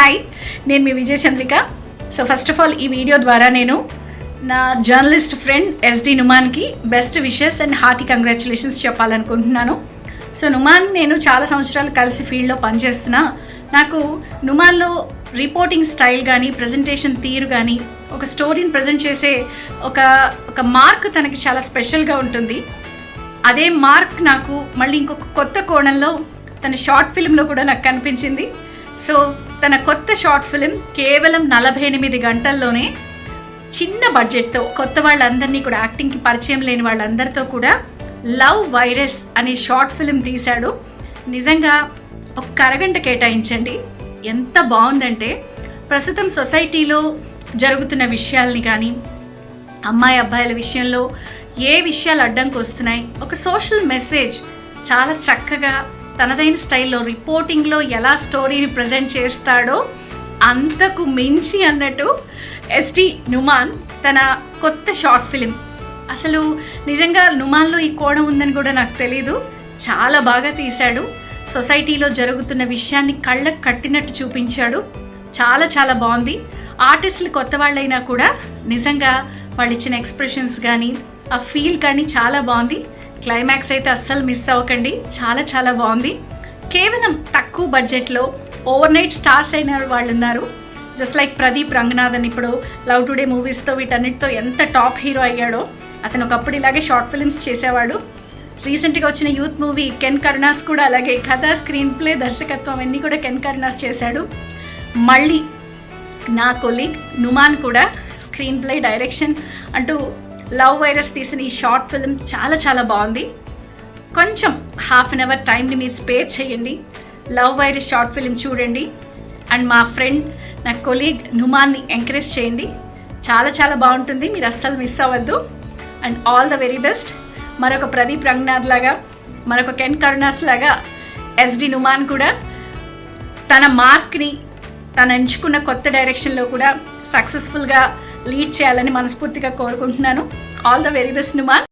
Hi, నేను మీ Vijaya Chandrika. So first of all ఈ వీడియో ద్వారా నేను నా జర్నలిస్ట్ ఫ్రెండ్ ఎస్డి నుమాన్కి best wishes and hearty congratulations చెప్పాలనుకుంటున్నాను. సో నుమాన్ నేను చాలా సంవత్సరాలు కలిసి ఫీల్డ్లో పనిచేస్తున్నా. నాకు నుమాన్లో రిపోర్టింగ్ స్టైల్ కానీ, ప్రజెంటేషన్ తీరు కానీ, ఒక స్టోరీని ప్రజెంట్ చేసే ఒక మార్క్ తనకి చాలా స్పెషల్గా ఉంటుంది. అదే మార్క్ నాకు మళ్ళీ ఇంకొక కొత్త కోణంలో తన షార్ట్ ఫిల్మ్లో కూడా నాకు కనిపించింది. సో తన కొత్త షార్ట్ ఫిల్మ్ కేవలం 48 గంటల్లోనే చిన్న బడ్జెట్తో కొత్త వాళ్ళందరినీ కూడా, యాక్టింగ్కి పరిచయం లేని వాళ్ళందరితో కూడా లవ్ వైరస్ అనే షార్ట్ ఫిల్మ్ తీశాడు. నిజంగా ఒక అరగంట కేటాయించండి. ఎంత బాగుందంటే ప్రస్తుతం సొసైటీలో జరుగుతున్న విషయాల్ని కానీ, అమ్మాయి అబ్బాయిల విషయంలో ఏ విషయాలు అడ్డంకి వస్తున్నాయి, ఒక సోషల్ మెసేజ్ చాలా చక్కగా తనదైన స్టైల్లో రిపోర్టింగ్లో ఎలా స్టోరీని ప్రజెంట్ చేస్తాడో అంతకు మించి అన్నట్టు ఎస్డి నుమాన్ తన కొత్త షార్ట్ ఫిలిం, అసలు నిజంగా నుమాన్లో ఈ కోణం ఉందని కూడా నాకు తెలీదు, చాలా బాగా తీశాడు. సొసైటీలో జరుగుతున్న విషయాన్ని కళ్ళకు కట్టినట్టు చూపించాడు. చాలా చాలా బాగుంది. ఆర్టిస్టులు కొత్త వాళ్ళైనా కూడా నిజంగా వాళ్ళు ఇచ్చిన ఎక్స్ప్రెషన్స్ కానీ, ఆ ఫీల్ కానీ చాలా బాగుంది. క్లైమాక్స్ అయితే అస్సలు మిస్ అవ్వకండి, చాలా చాలా బాగుంది. కేవలం తక్కువ బడ్జెట్లో ఓవర్ నైట్ స్టార్స్ అయిన వాళ్ళు ఉన్నారు. జస్ట్ లైక్ ప్రదీప్ రంగనాథన్ ఇప్పుడు లవ్ టుడే మూవీస్తో వీటన్నిటితో ఎంత టాప్ హీరో అయ్యాడో, అతను ఒకప్పుడు ఇలాగే షార్ట్ ఫిల్మ్స్ చేసేవాడు. రీసెంట్గా వచ్చిన యూత్ మూవీ కెన్ కరుణాస్ కూడా అలాగే కథ, స్క్రీన్ ప్లే, దర్శకత్వం అన్నీ కూడా కెన్ కరుణాస్ చేశాడు. మళ్ళీ నా కొలీగ్ నుమాన్ కూడా స్క్రీన్ ప్లే, డైరెక్షన్ అంటూ లవ్ వైరస్ తీసిన ఈ షార్ట్ ఫిల్మ్ చాలా చాలా బాగుంది. కొంచెం హాఫ్ అన్ అవర్ టైంని మీరు స్పేర్ చేయండి, లవ్ వైరస్ షార్ట్ ఫిల్మ్ చూడండి. అండ్ మా ఫ్రెండ్, నా కొలీగ్ నుమాన్ని ఎంకరేజ్ చేయండి. చాలా చాలా బాగుంటుంది, మీరు అస్సలు మిస్ అవ్వద్దు. And all the very best. మరొక ప్రదీప్ రంగనాథ్ లాగా, మరొక కెన్ కరుణాస్ లాగా ఎస్డి నుమాన్ కూడా తన మార్క్ని తను ఎంచుకున్న కొత్త డైరెక్షన్లో కూడా సక్సెస్ఫుల్గా లీడ్ చేయాలని మనస్ఫూర్తిగా కోరుకుంటున్నాను. All the very best Numan.